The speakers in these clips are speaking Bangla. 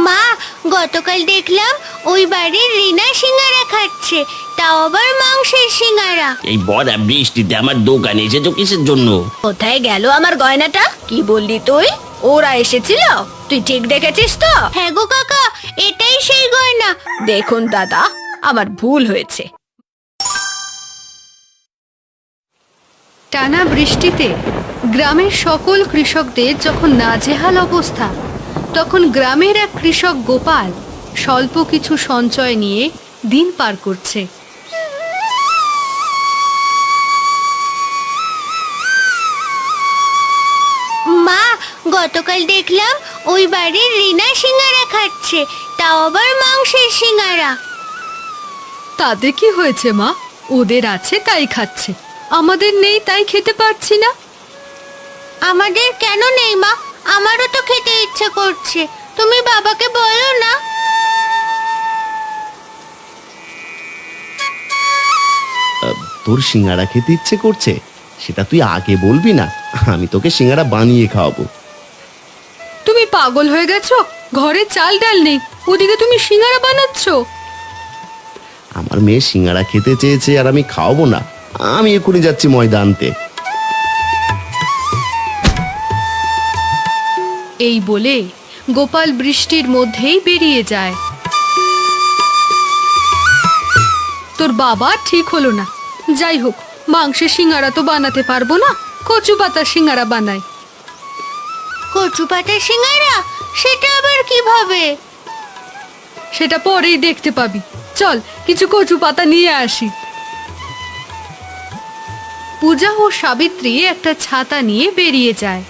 মা, গতকাল দেখলাম ওই বাড়ির রিনা সিঙ্গারা খাচ্ছে, তাও আবার মাংসের সিঙ্গারা। এই ভরা বৃষ্টিতে আমার দোকানে এসেছো কিসের জন্য? কোথায় গেল আমার গয়নাটা? কি বললি তুই? ওরা এসেছিল? তুই ঠিক দেখেছিস তো? হ্যাঁ গো কাকা, এটাই সেই গয়না। দেখুন দাদা, আমার ভুল হয়েছে। টানা বৃষ্টিতে গ্রামের সকল কৃষকদের যখন নাজেহাল অবস্থা, তখন গ্রামের এক কৃষক গোপাল স্বল্প কিছু সঞ্চয় নিয়ে দিন পার করছে। মা, গতকাল দেখলাম ওই বাড়ির রিনা সিঙ্গারা খাচ্ছে, তাও আবার মাংসের সিঙ্গারা। তাতে কি হয়েছে মা? ওদের আছে তাই খাচ্ছে, আমাদের নেই তাই খেতে পারছি না। আমাদের কেন নেই মা? আমারও তো খেতে ইচ্ছে করছে, তুমি বাবাকে বলো না। তোর সিঙ্গারা খেতে ইচ্ছে করছে, সেটা তুই আগে বলবি না? আমি তোকে সিঙ্গারা বানিয়ে খাওয়াবো। তুমি পাগল হয়ে গেছো? ঘরে চাল ডাল নেই, ওদিকে তুমি সিঙ্গারা বানাচ্ছ? আমার মেয়ে সিঙ্গারা খেতে চেয়েছে আর আমি খাওয়াবো না? আমি এক্ষুনি যাচ্ছি ময়দা আনতে। এই বলে গোপাল বৃষ্টির মধ্যেই বেরিয়ে যায়। তোর বাবা ঠিক হলো না। যাই হোক, মাংসের সিঙ্গারা তো বানাতে পারবো না, কচু পাতার সিঙ্গারা বানাই। কচু পাতার সিঙ্গারা? সেটা আবার কিভাবে? সেটা পরেই দেখতে পাবি। চল কিছু কচু পাতা নিয়ে আসি। পূজা ও সাবিত্রী একটা ছাতা নিয়ে বেরিয়ে যায়।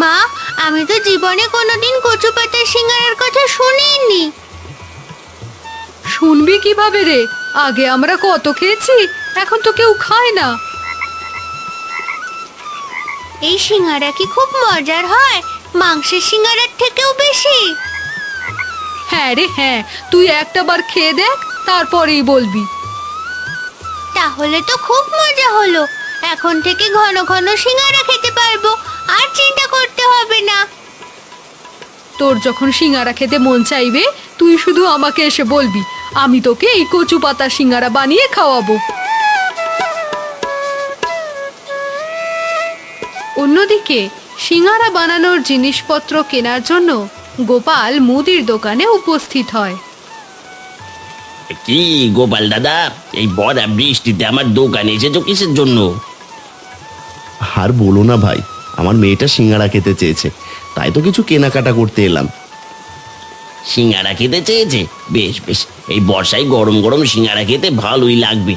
মা, আমি তো জীবনে কোনোদিন কচু পাতার সিঙ্গারার কথা শুনিনি। শুনবি কিভাবে রে? আগে আমরা কত খেয়েছি, এখন তো কেউ খায় না। এই সিঙ্গারা কি খুব মজার হয়? মাংসের সিঙ্গারার থেকেও বেশি? হ্যাঁ রে হ্যাঁ, তুই একটা বার খেয়ে দেখ, তারপরেই বলবি। তাহলে তো খুব মজা হলো। এখন থেকে ঘন ঘন সিঙ্গারা খেতে পারবো, আর চিন্তা করতে হবে না। তোর যখন সিঙ্গারা খেতে মন চাইবে, তুই শুধু আমাকে এসে বলবি, আমি তোকে এই কচু পাতা সিঙ্গারা বানিয়ে খাওয়াবো। অন্যদিকে সিঙ্গারা বানানোর জিনিসপত্র কেনার জন্য গোপাল মুদির দোকানে উপস্থিত হয়। কি গোপাল দাদা, এই ভরা বৃষ্টিতে আমার দোকানে এসেছো কিসের জন্য? আর বলো না ভাই, আমার মেয়েটা সিঙ্গারা খেতে চেয়েছে, তাই তো কিছু কেনাকাটা করতে এলাম। সিঙ্গারা খেতে চেয়েছে? বেশ বেশ, এই বর্ষায় গরম গরম সিঙ্গারা খেতে ভালোই লাগবে।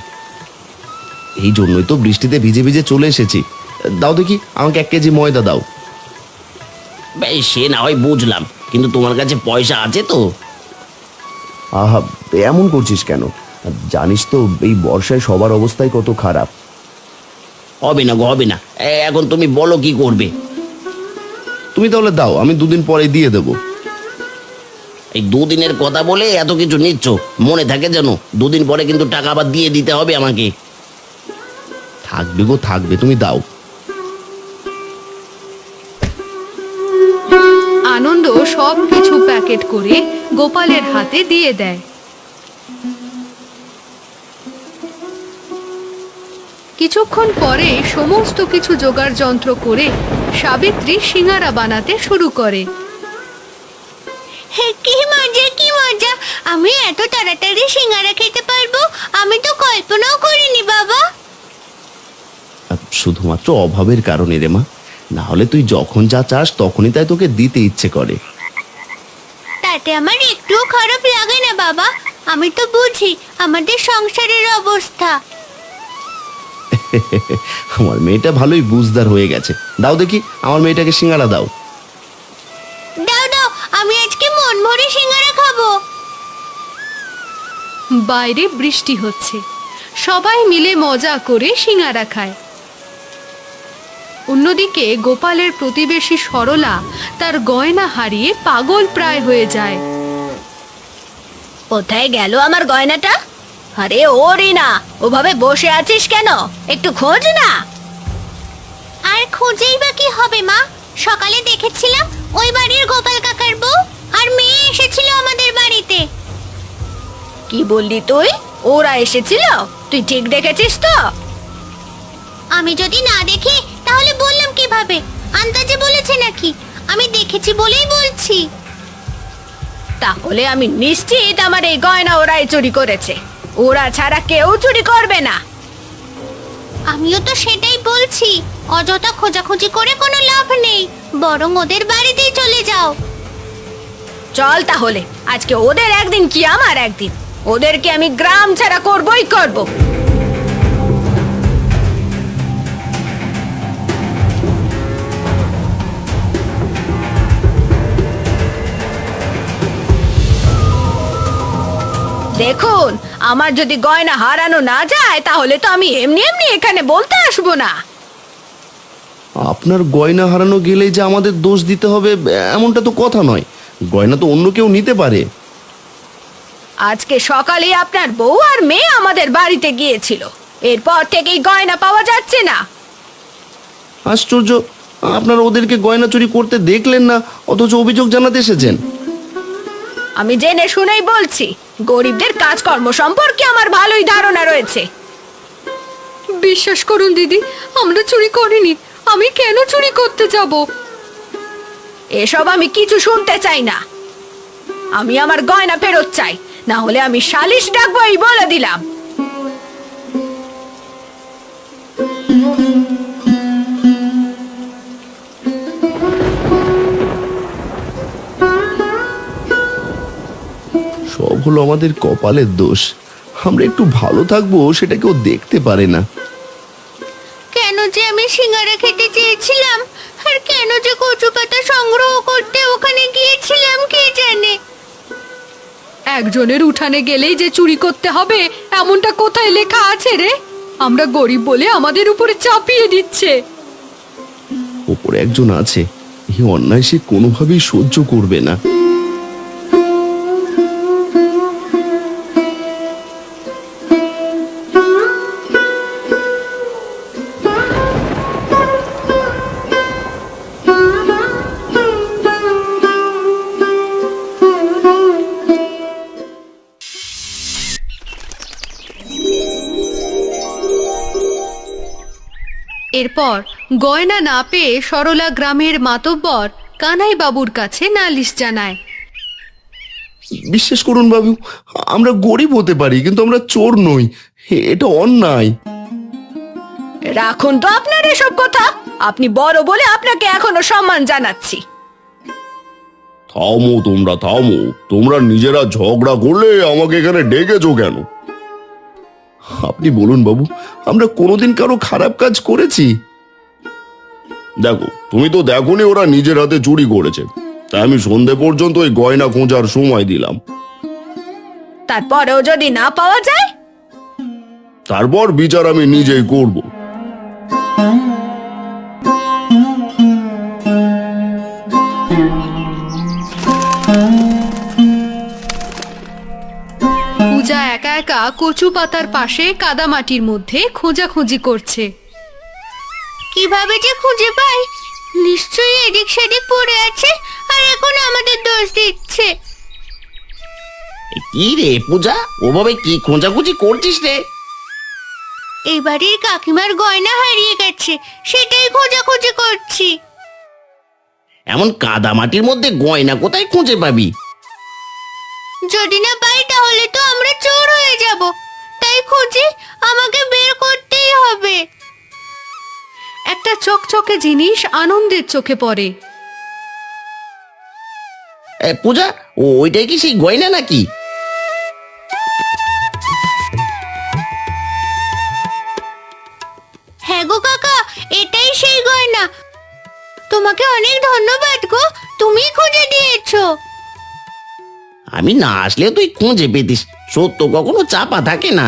এই জন্যই তো বৃষ্টিতে ভিজে ভিজে চলে এসেছি। দাও দেখি, আমাকে 1 কেজি ময়দা দাও। বেশ, সে না হয় বুঝলাম, কিন্তু তোমার কাছে পয়সা আছে তো? আহা, এমন করছিস কেন? জানিস তো এই বর্ষায় সবার অবস্থাই কত খারাপ। হবে না গো, হবে না। এখন তুমি বলো কি করবে? তুমি তাহলে দাও, আমি 2 দিন পরে দিয়ে দেবো। এই 2 দিনের কথা বলে এত কিছু নিচ্ছ, মনে থাকে যেন 2 দিন পরে কিন্তু টাকা আবার দিয়ে দিতে হবে আমাকে। থাকবে গো থাকবে, তুমি দাও। আনন্দ সব কিছু প্যাকেট করে গোপালের হাতে দিয়ে দেয়। কিছুক্ষণ পরে সমস্ত কিছু জোগাড় যন্ত্র করে সাবিত্রী সিঙ্গারা বানাতে শুরু করে। হে, কি মজা কি মজা! আমি এত তাড়াতাড়ি সিঙ্গারা খেতে পারবো, আমি তো কল্পনাও করিনি বাবা। শুধুমাত্র অভাবের কারণে রে মা, না হলে তুই যখন যা চাস তখনই তাই তোকে দিতে ইচ্ছে করে। তাতে আমার একটুও খারাপ লাগে না বাবা। আমি তো বুঝি আমাদের সংসারের অবস্থা। আমার মেয়েটা ভালোই বুঝদার হয়ে গেছে। দাও দেখি, আমার মেয়েটাকে সিঙ্গারা দাও। দাও দাও, আমি আজকে মন ভরে সিঙ্গারা খাবো। বাইরে বৃষ্টি হচ্ছে, সবাই মিলে মজা করে সিঙ্গারা খায়। অন্যদিকে গোপালের প্রতিবেশী সরলা তার গয়না হারিয়ে পাগল প্রায় হয়ে যায়। কোথায় গেল আমার গয়নাটা? আরে ও রিনা, ওভাবে বসে আছিস কেন? একটু খোঁজ না। আর খুঁজেই বা কি হবে মা? সকালে দেখেছিলাম ওই বললি তুই? ওরা এসেছিল? তুই ঠিক দেখেছিস তো? আমি যদি না দেখি তাহলে বললাম কিভাবে? আন্দাজে বলেছে নাকি? আমি দেখেছি বলেই বলছি। তাহলে আমি নিশ্চিত আমার এই গয়না ওরাই চুরি করেছে। ওরা ছাড়া কেউ চুরি করবে না। আমিও তো সেটাই বলছি। অযথা খোঁজাখুঁজি করে কোনো লাভ নেই, বরং ওদের বাড়িতেই চলে যাও। চল তাহলে, আজকে ওদের একদিন কি আমার একদিন। ওদেরকে আমি গ্রাম ছাড়া করবই করব। দেখুন, আমার যদি গয়না হারানো না যায় তাহলে তো আমি এমনি এমনি এখানে বলতে আসবো না। আপনার গয়না হারানো গেলেই যে আমাদের দোষ দিতে হবে এমনটা তো কথা নয়। গয়না তো অন্য কেউ নিতে পারে। আজকে সকালে আপনার বউ আর মেয়ে আমাদের বাড়িতে গিয়েছিল, এরপর থেকেই গয়না পাওয়া যাচ্ছে না। আশ্চর্য, আপনারা ওদেরকে গয়না চুরি করতে দেখলেন না, অথচ অভিযোগ জানাতে এসেছেন। আমি জেনে শুনেই বলছি, গরিবদের কাজকর্ম সম্পর্কে আমার ভালোই ধারণা রয়েছে। বিশ্বাস করুন দিদি, আমরা চুরি করিনি। আমি কেন চুরি করতে যাব? এসব আমি কিছু শুনতে চাই না। আমি আমার গয়না ফেরত চাই, না হলে আমি সালিশ ডাকবো, এই বলে দিলাম। সব হলো আমাদের কপালের দোষ। আমরা একটু ভালো থাকবো সেটা কেউ দেখতে পারে না। কেন যে আমি সিঙ্গারা খেতে চেয়েছিলাম, আর কেন যে কচু পাতা সংগ্রহ করতে ওখানে গিয়েছিলাম কে জানে। একজনের উঠানে গেলেই যে চুরি করতে হবে এমনটা কোথায় লেখা আছে রে? আমরা গরিব বলে আমাদের উপরে চাপিয়ে দিচ্ছে। ওপরে একজন আছে, এই অন্যায় সে কোনোভাবেই সহ্য করবে না। এরপর গয়না না পেয়ে সরলা গ্রামের মাতব্বর কানাই বাবুর কাছে নালিশ জানায়। বিশ্বাস করুন বাবু, আমরা গরিব হতে পারি কিন্তু আমরা চোর নই। এটা অন্যায়। রাখুন তো আপনার এসব কথা। আপনি বড় বলে আপনাকে এখনো সম্মান জানাচ্ছি। থামো, তোমরা থামো। তোমরা নিজেরা ঝগড়া করলে আমাকে এখানে ডেকেছো কেন? আপনি বলুন বাবু, আমরা কোনোদিন কারো খারাপ কাজ করেছি? দেখো, তুমি তো দেখোনি ওরা নিজের হাতে চুরি করেছে, তাই আমি সন্ধে পর্যন্ত ওই গয়না খোঁজার সময় দিলাম। তারপরেও যদি না পাওয়া যায়? তারপর বিচার আমি নিজেই করব। পূজা একা একা কচু পাতার পাশে কাদামাটির মধ্যে খোঁজাখুঁজি করছে। কিভাবে যে খুঁজে পাই? নিশ্চয়ই এদিক সেদিক পড়ে আছে, আর এখন আমাদের দোষ দিচ্ছে। কি রে পূজা, ওভাবে কি খোঁজাখুঁজি করছিস রে? এই বাড়ির কাকিমার গয়না হারিয়ে গেছে, সেটাই খোঁজাখুঁজি করছি। এমন কাদা মাটির মধ্যে গয়না কোথায় খুঁজে পাবি? যদি না পাই তাহলে তো আমরা চোর হয়ে যাব, তাই খুঁজি, আমাকে বের করতেই হবে। একটা চকচকে জিনিস আনন্দের চোখে পড়ে। পূজা, ওইটাই কি সেই গয়না নাকি? হ্যাঁ গো কাকা, এটাই সেই গয়না। তোমাকে অনেক ধন্যবাদ গো, তুমি খুঁজে দিয়েছো। আমি না আসলেও তুই খুঁজে পেতিস। সত্য কখনো চাপা থাকে না।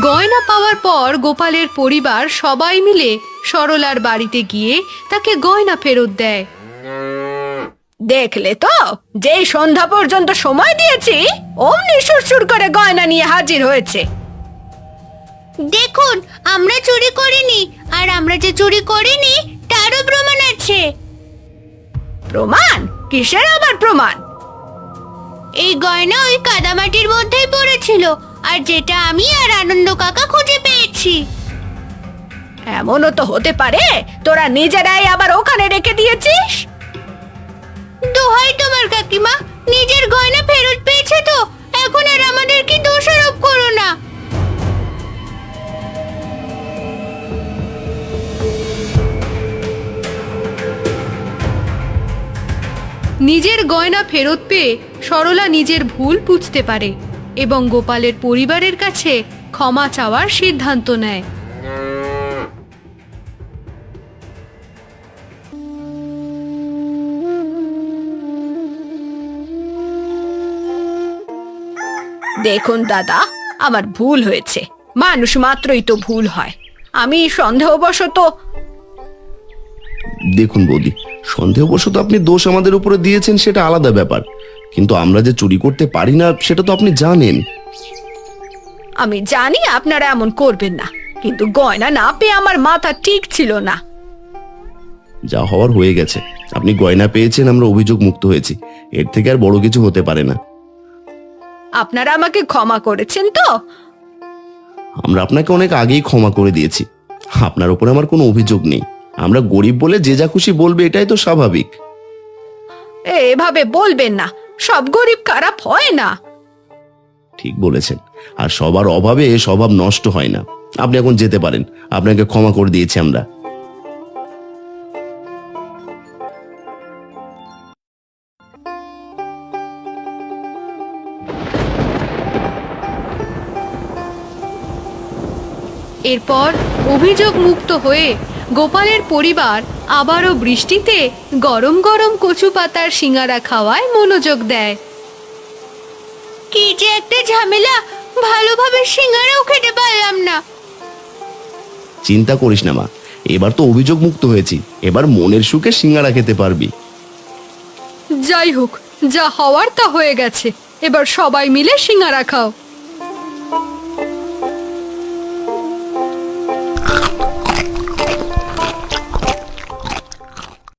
গয়না পাওয়ার পর গোপালের পরিবার সবাই মিলে সরলার বাড়িতে গিয়ে তাকে গয়না ফেরত দেয়। দেখলে তো, যেই সন্ধ্যা পর্যন্ত সময় দিয়েছি অমনি সুরসুর করে গয়না নিয়ে হাজির হয়েছে। দেখুন, আমরা চুরি করিনি, আর আমরা যে চুরি করিনি তারও প্রমাণ আছে। প্রমাণ? কিসের আবার প্রমাণ? এই গয়না ওই কাদামাটির মধ্যেই পড়েছিল, আর যেটা আমি আর আনন্দ কাকা খুঁজে পেয়েছি। এমনও তো হতে পারে তোরা নিজেরাই আবার ওখানে রেখে দিয়েছিস। দোহাই তোমার কাকিমা, নিজের গয়না ফেরত পেয়েছে তো, এখন আর আমাদেরকে দোষারোপ করো না। নিজের গয়না ফেরত পেয়ে সরলা নিজের ভুল বুঝতে পারে এবং গোপালের পরিবারের কাছে ক্ষমা চাওয়ার সিদ্ধান্ত নেয়। দেখুন দাদা, আমার ভুল হয়েছে। মানুষ মাত্রই তো ভুল হয়। আমি সন্দেহবশত। দেখুন বৌদি, সন্দেহবশত আপনি দোষ আমাদের উপরে দিয়েছেন সেটা আলাদা ব্যাপার, কিন্তু আমরা যে চুরি করতে পারি না সেটা তো আপনি জানেন। আমি জানি আপনারা এমন করবেন না, কিন্তু গয়না না পেয়ে আমার মাথা ঠিক ছিল না। যা হওয়ার হয়ে গেছে, আপনি গয়না পেয়েছেন, আমরা অভিযোগ মুক্ত হয়েছি, এর থেকে আর বড় কিছু হতে পারে না। আপনারা আমাকে ক্ষমা করেছেন তো? আমরা আপনাকে অনেক আগেই ক্ষমা করে দিয়েছি, আপনার উপরে আমার কোনো অভিযোগ নেই। আমরা গরিব বলে যে যা খুশি বলবে, এটাই তো স্বাভাবিক। এভাবে বলবেন না, সব গরিব খারাপ হয় না। ঠিক বলেছেন, আর সবার অভাবে স্বভাব নষ্ট হয় না। আপনি এখন যেতে পারেন, আপনাকে ক্ষমা করে দিয়েছি আমরা। এরপর অভিযোগ মুক্ত হয়ে গোপালের পরিবার আবারও বৃষ্টিতে গরম গরম কচু পাতার সিঙ্গারা খাওয়ায় মনোযোগ দেয়। কি যে একটা ঝামেলা, ভালোভাবে সিঙ্গারাও খেতে পারলাম না। চিন্তা করিস না মা, এবার তো অভিযোগ মুক্ত হয়েছি, এবার মনের সুখে সিঙ্গারা খেতে পারবি। যাই হোক, যা হওয়ার তা হয়ে গেছে, এবার সবাই মিলে সিঙ্গারা খাও।